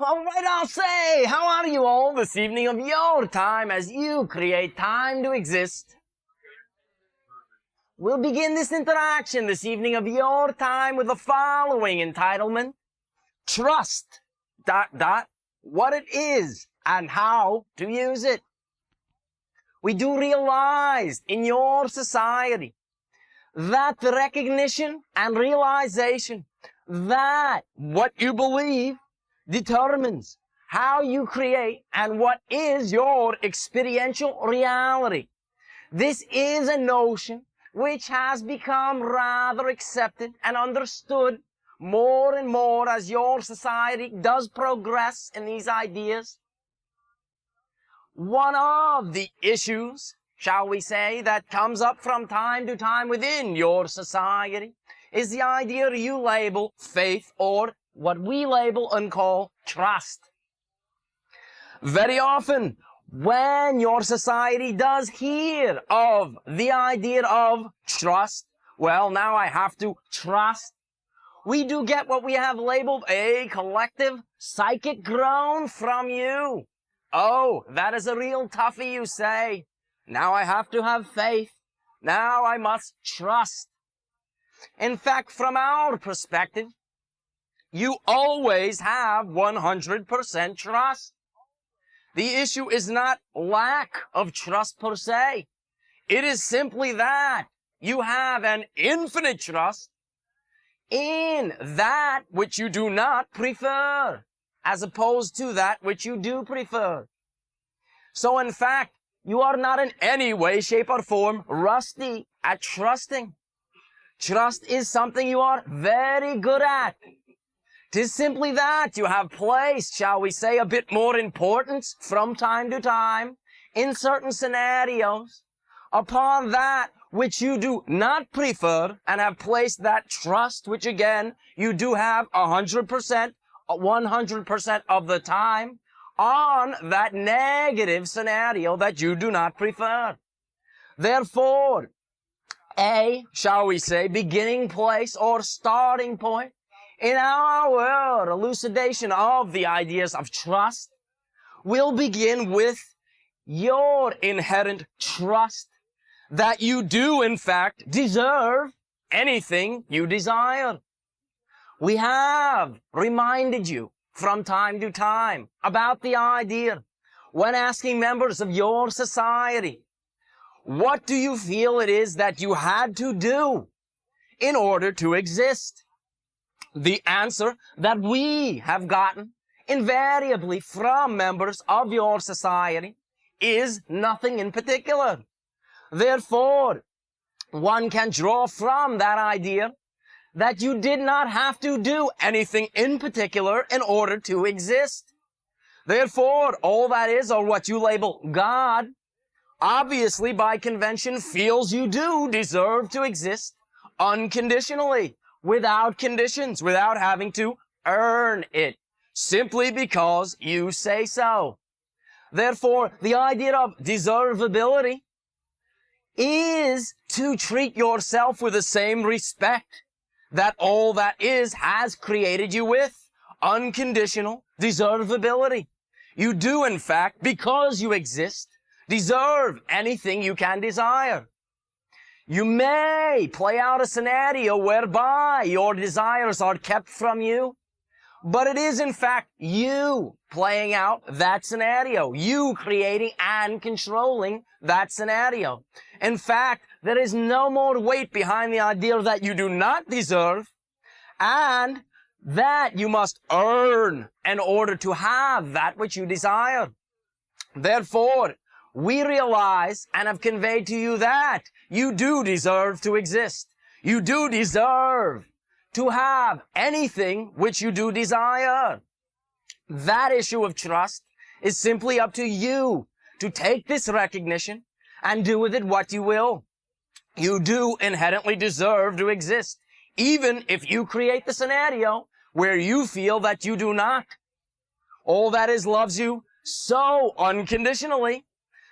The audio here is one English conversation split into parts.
All right, I'll say, how are you all this evening of your time as you create time to exist? We'll begin this interaction this evening of your time with the following entitlement. Trust, ... what it is and how to use it. We do realize in your society that the recognition and realization that what you believe determines how you create and what is your experiential reality. This is a notion which has become rather accepted and understood more and more as your society does progress in these ideas. One of the issues, shall we say, that comes up from time to time within your society is the idea you label faith, or what we label and call trust. Very often, when your society does hear of the idea of trust, well, now I have to trust, we do get what we have labeled a collective psychic groan from you. Oh, that is a real toughie, you say. Now I have to have faith. Now I must trust. In fact, from our perspective, you always have 100% trust. The issue is not lack of trust per se. It is simply that you have an infinite trust in that which you do not prefer, as opposed to that which you do prefer. So in fact, you are not in any way, shape, or form rusty at trusting. Trust is something you are very good at. 'Tis simply that you have placed, shall we say, a bit more importance from time to time in certain scenarios upon that which you do not prefer, and have placed that trust, which again, you do have 100% of the time, on that negative scenario that you do not prefer. Therefore, shall we say, beginning place or starting point in our elucidation of the ideas of trust will begin with your inherent trust that you do, in fact, deserve anything you desire. We have reminded you from time to time about the idea when asking members of your society, what do you feel it is that you had to do in order to exist? The answer that we have gotten invariably from members of your society is nothing in particular. Therefore, one can draw from that idea that you did not have to do anything in particular in order to exist. Therefore, all that is, or what you label God, obviously by convention feels you do deserve to exist unconditionally, without conditions, without having to earn it, simply because you say so. Therefore, the idea of deservability is to treat yourself with the same respect that all that is has created you with, unconditional deservability. You do, in fact, because you exist, deserve anything you can desire. You may play out a scenario whereby your desires are kept from you, but it is, in fact, you playing out that scenario, you creating and controlling that scenario. In fact, there is no more weight behind the idea that you do not deserve and that you must earn in order to have that which you desire. Therefore, we realize and have conveyed to you that you do deserve to exist. You do deserve to have anything which you do desire. That issue of trust is simply up to you to take this recognition and do with it what you will. You do inherently deserve to exist, even if you create the scenario where you feel that you do not. All that is loves you so unconditionally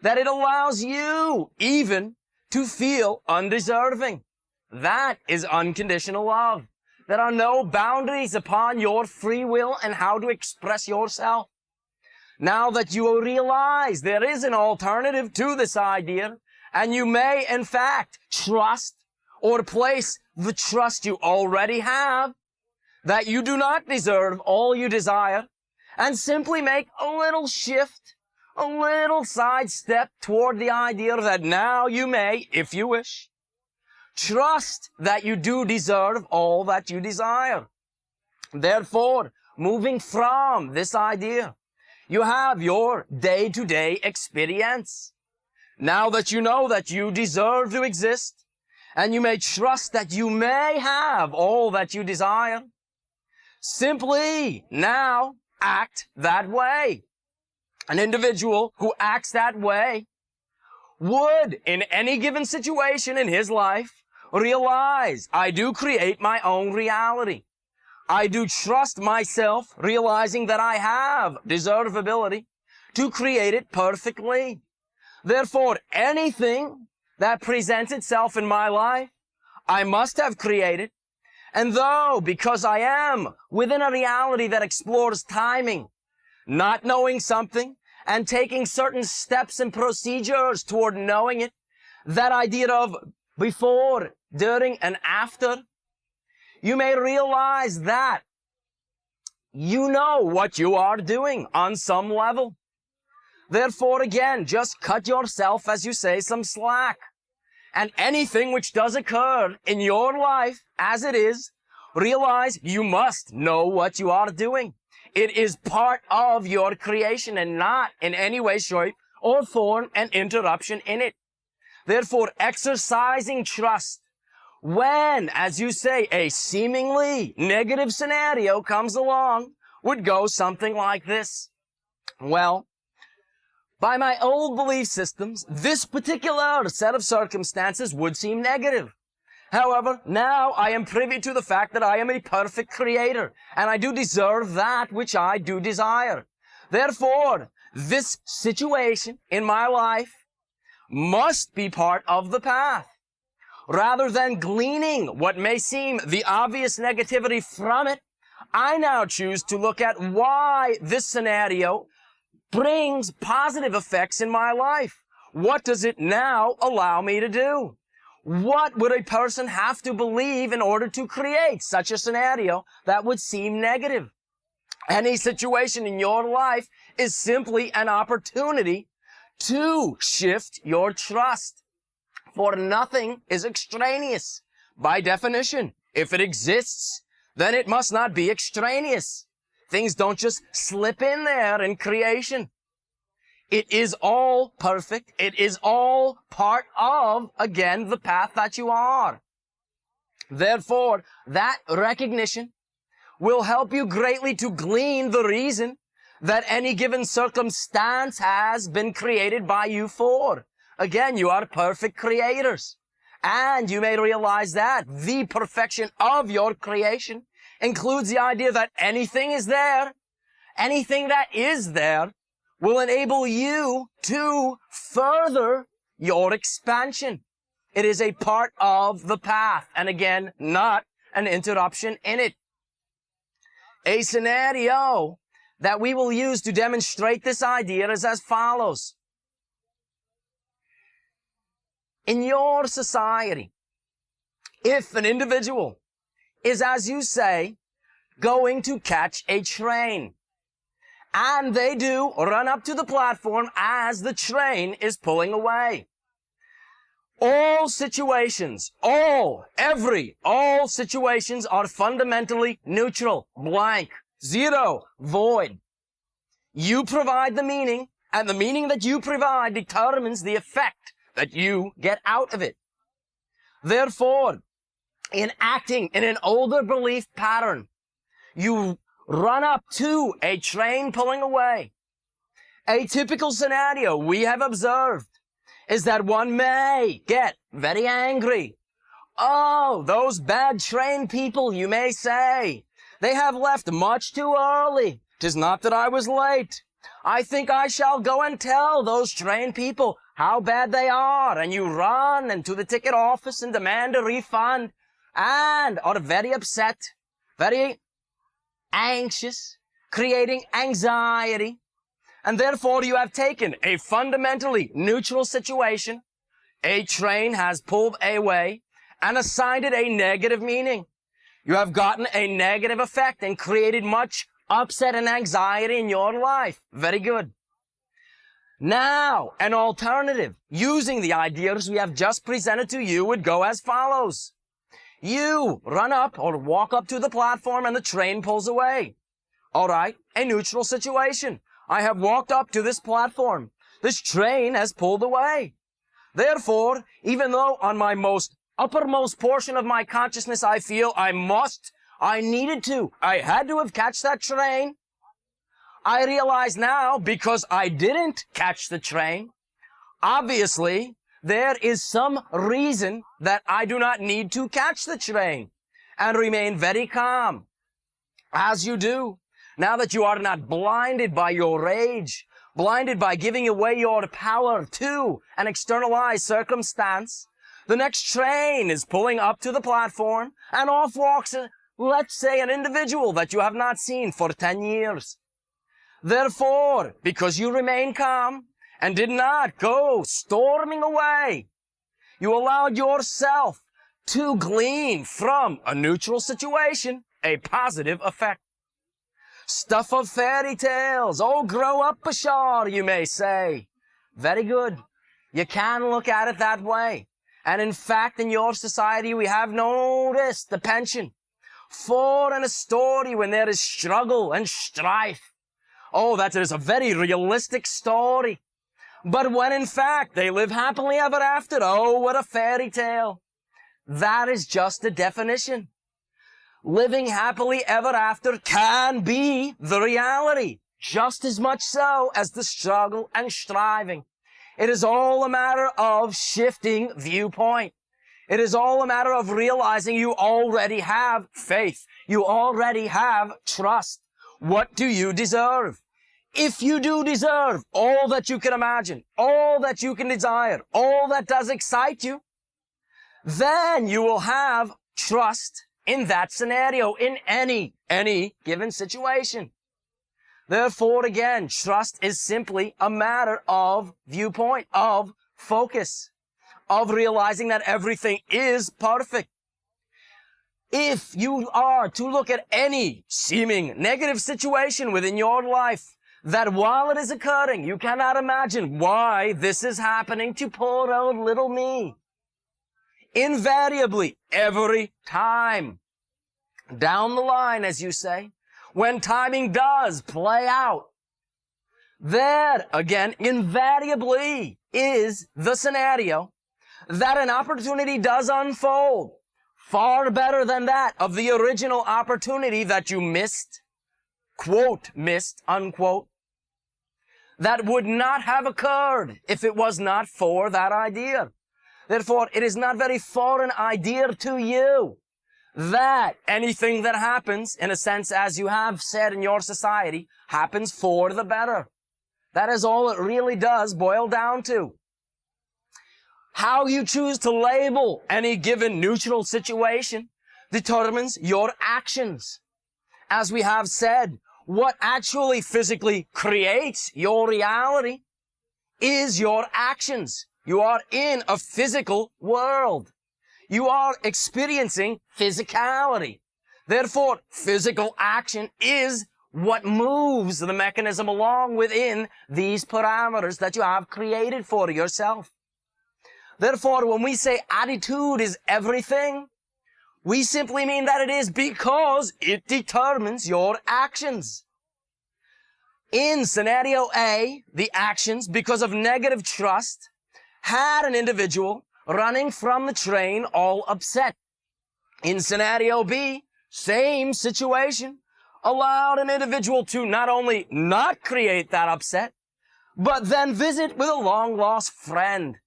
that it allows you even to feel undeserving. That is unconditional love. There are no boundaries upon your free will and how to express yourself. Now that you realize there is an alternative to this idea, and you may, in fact, trust or place the trust you already have, that you do not deserve all you desire, and simply make a little shift, a little sidestep toward the idea that now you may, if you wish, trust that you do deserve all that you desire. Therefore, moving from this idea, you have your day-to-day experience. Now that you know that you deserve to exist, and you may trust that you may have all that you desire, simply now act that way. An individual who acts that way would, in any given situation in his life, realize, I do create my own reality. I do trust myself, realizing that I have deservability to create it perfectly. Therefore, anything that presents itself in my life, I must have created. And though, because I am within a reality that explores timing, not knowing something, and taking certain steps and procedures toward knowing it, that idea of before, during, and after, you may realize that you know what you are doing on some level. Therefore, again, just cut yourself, as you say, some slack. And anything which does occur in your life as it is, realize you must know what you are doing. It is part of your creation and not in any way, shape, or form an interruption in it. Therefore, exercising trust when, as you say, a seemingly negative scenario comes along would go something like this. Well, by my old belief systems, this particular set of circumstances would seem negative. However, now I am privy to the fact that I am a perfect creator, and I do deserve that which I do desire. Therefore, this situation in my life must be part of the path. Rather than gleaning what may seem the obvious negativity from it, I now choose to look at why this scenario brings positive effects in my life. What does it now allow me to do? What would a person have to believe in order to create such a scenario that would seem negative? Any situation in your life is simply an opportunity to shift your trust. For nothing is extraneous. By definition, if it exists, then it must not be extraneous. Things don't just slip in there in creation. It is all perfect. It is all part of, again, the path that you are. Therefore, that recognition will help you greatly to glean the reason that any given circumstance has been created by you for. Again, you are perfect creators. And you may realize that the perfection of your creation includes the idea that anything is there, anything that is there will enable you to further your expansion. It is a part of the path, and again, not an interruption in it. A scenario that we will use to demonstrate this idea is as follows. In your society, if an individual is, as you say, going to catch a train, and they do run up to the platform as the train is pulling away, all situations are fundamentally neutral, blank, zero, void. You provide the meaning, and the meaning that you provide determines the effect that you get out of it. Therefore, in acting in an older belief pattern, you run up to a train pulling away. A typical scenario we have observed is that one may get very angry. Oh, those bad train people, you may say. They have left much too early. 'Tis not that I was late. I think I shall go and tell those train people how bad they are. And you run into the ticket office and demand a refund. and are very upset, very anxious, creating anxiety, and therefore you have taken a fundamentally neutral situation, a train has pulled away, and assigned it a negative meaning. You have gotten a negative effect and created much upset and anxiety in your life. Very good. Now, an alternative, using the ideas we have just presented to you, would go as follows. You run up or walk up to the platform and the train pulls away. All right, a neutral situation. I have walked up to this platform. This train has pulled away. Therefore, even though on my uppermost portion of my consciousness I feel I had to have catch that train, I realize now, because I didn't catch the train, obviously, there is some reason that I do not need to catch the train, and remain very calm, as you do. Now that you are not blinded by your rage, blinded by giving away your power to an externalized circumstance, the next train is pulling up to the platform, and off walks, let's say, an individual that you have not seen for 10 years. Therefore, because you remain calm and did not go storming away, you allowed yourself to glean from a neutral situation a positive effect. Stuff of fairy tales. Oh, grow up, Bashar, you may say. Very good. You can look at it that way. And in fact, in your society, we have noticed the penchant for in a story when there is struggle and strife. Oh, that is a very realistic story. But when in fact they live happily ever after, oh, what a fairy tale. That is just a definition. Living happily ever after can be the reality, just as much so as the struggle and striving. It is all a matter of shifting viewpoint. It is all a matter of realizing you already have faith. You already have trust. What do you deserve? If you do deserve all that you can imagine, all that you can desire, all that does excite you, then you will have trust in that scenario, in any given situation. Therefore, again, trust is simply a matter of viewpoint, of focus, of realizing that everything is perfect. If you are to look at any seeming negative situation within your life, that while it is occurring, you cannot imagine why this is happening to poor old little me. Invariably, every time, down the line, as you say, when timing does play out, there, again, invariably is the scenario that an opportunity does unfold far better than that of the original opportunity that you missed, quote, missed, unquote, that would not have occurred if it was not for that idea. Therefore, it is not very foreign idea to you that anything that happens, in a sense, as you have said in your society, happens for the better. That is all it really does boil down to. How you choose to label any given neutral situation determines your actions. As we have said, what actually physically creates your reality is your actions. You are in a physical world. You are experiencing physicality. Therefore, physical action is what moves the mechanism along within these parameters that you have created for yourself. Therefore, when we say attitude is everything, we simply mean that it is because it determines your actions. In scenario A, the actions, because of negative trust, had an individual running from the train all upset. In scenario B, same situation, allowed an individual to not only not create that upset, but then visit with a long-lost friend.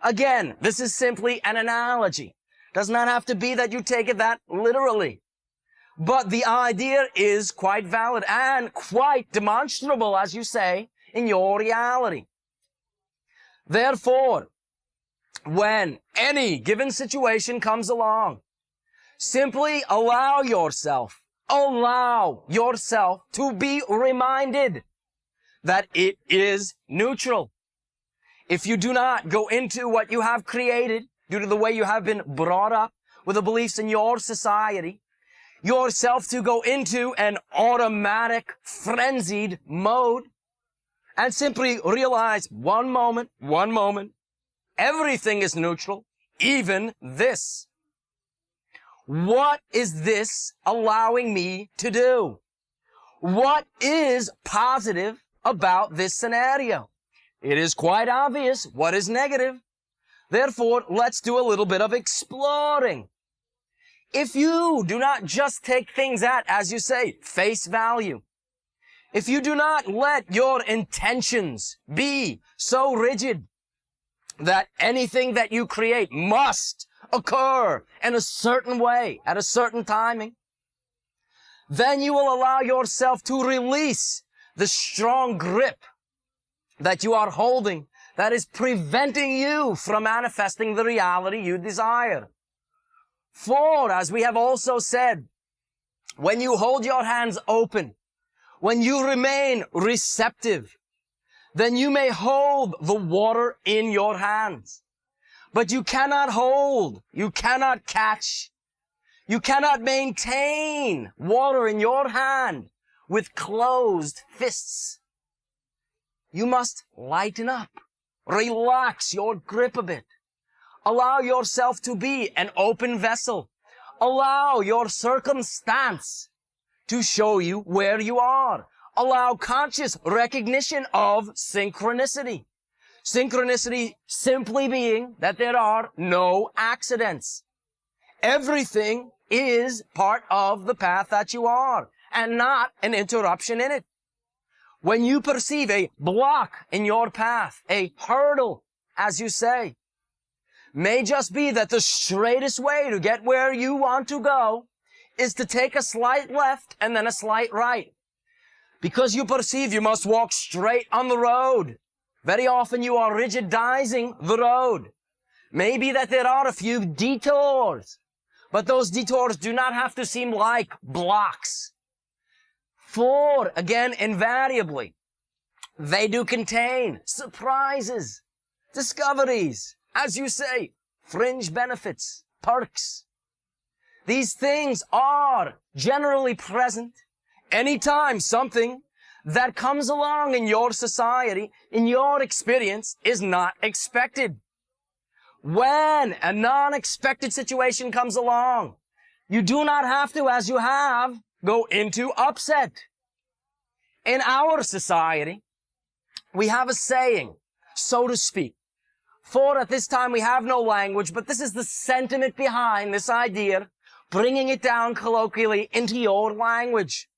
Again, this is simply an analogy. Does not have to be that you take it that literally. But the idea is quite valid and quite demonstrable, as you say, in your reality. Therefore, when any given situation comes along, Simply allow yourself to be reminded that it is neutral. If you do not go into what you have created due to the way you have been brought up with the beliefs in your society, yourself to go into an automatic, frenzied mode and simply realize one moment, everything is neutral, even this. What is this allowing me to do? What is positive about this scenario? It is quite obvious what is negative. Therefore, let's do a little bit of exploring. If you do not just take things at, as you say, face value, if you do not let your intentions be so rigid that anything that you create must occur in a certain way, at a certain timing, then you will allow yourself to release the strong grip that you are holding that is preventing you from manifesting the reality you desire. For, as we have also said, when you hold your hands open, when you remain receptive, then you may hold the water in your hands. But you cannot hold, you cannot catch, you cannot maintain water in your hand with closed fists. You must lighten up, relax your grip a bit. Allow yourself to be an open vessel. Allow your circumstance to show you where you are. Allow conscious recognition of synchronicity. Synchronicity simply being that there are no accidents. Everything is part of the path that you are and not an interruption in it. When you perceive a block in your path, a hurdle, as you say, may just be that the straightest way to get where you want to go is to take a slight left and then a slight right. Because you perceive you must walk straight on the road. Very often you are rigidizing the road. Maybe that there are a few detours, but those detours do not have to seem like blocks. For, again, invariably, they do contain surprises, discoveries, as you say, fringe benefits, perks. These things are generally present anytime something that comes along in your society, in your experience, is not expected. When a non-expected situation comes along, you do not have to, as you have, go into upset. In our society, we have a saying, so to speak. For at this time we have no language, but this is the sentiment behind this idea, bringing it down colloquially into your language.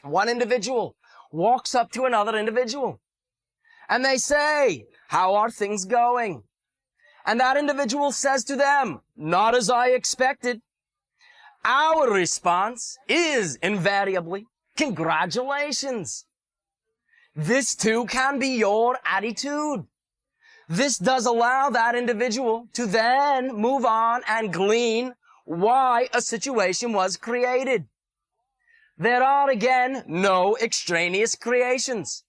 One individual walks up to another individual, and they say, how are things going? And that individual says to them, not as I expected. Our response is invariably, congratulations. This too can be your attitude. This does allow that individual to then move on and glean why a situation was created. There are, again, no extraneous creations.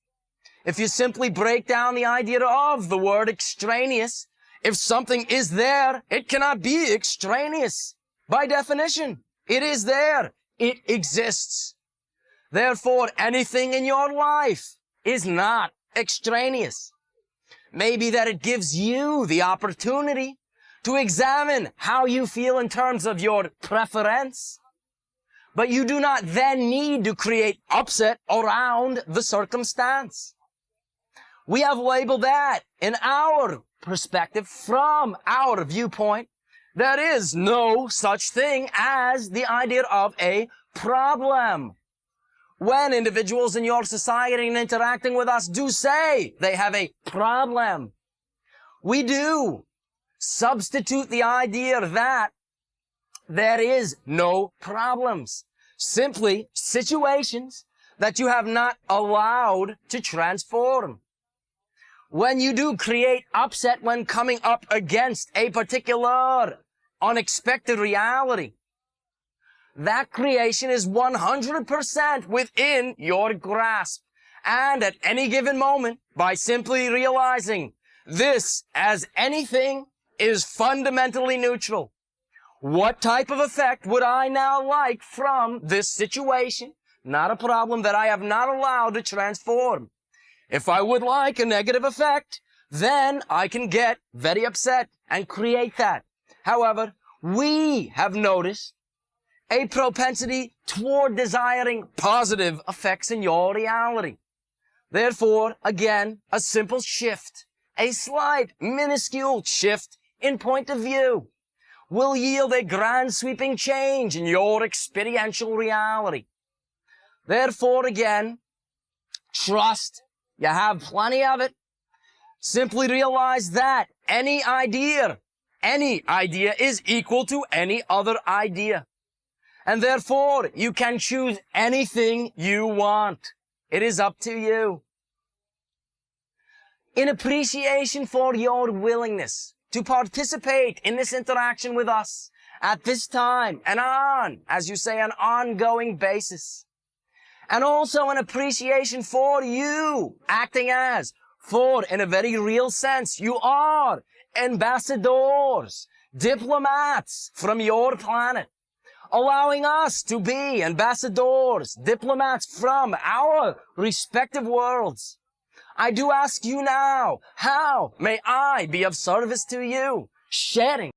If you simply break down the idea of the word extraneous, if something is there, it cannot be extraneous. By definition, it is there. It exists. Therefore, anything in your life is not extraneous. Maybe that it gives you the opportunity to examine how you feel in terms of your preference. But you do not then need to create upset around the circumstance. We have labeled that in our perspective, from our viewpoint, there is no such thing as the idea of a problem. When individuals in your society and interacting with us do say they have a problem, we do substitute the idea that there is no problems. Simply situations that you have not allowed to transform. When you do create upset when coming up against a particular unexpected reality, that creation is 100% within your grasp. And at any given moment, by simply realizing this as anything is fundamentally neutral, what type of effect would I now like from this situation? Not a problem that I have not allowed to transform. If I would like a negative effect, then I can get very upset and create that. However, we have noticed a propensity toward desiring positive effects in your reality. Therefore, again, a simple shift, a slight, minuscule shift in point of view will yield a grand sweeping change in your experiential reality. Therefore, again, trust. You have plenty of it. Simply realize that any idea is equal to any other idea. And therefore, you can choose anything you want. It is up to you. In appreciation for your willingness to participate in this interaction with us at this time and on, as you say, an ongoing basis. And also an appreciation for you acting as, for in a very real sense, you are ambassadors, diplomats from your planet, allowing us to be ambassadors, diplomats from our respective worlds. I do ask you now, how may I be of service to you? Sharing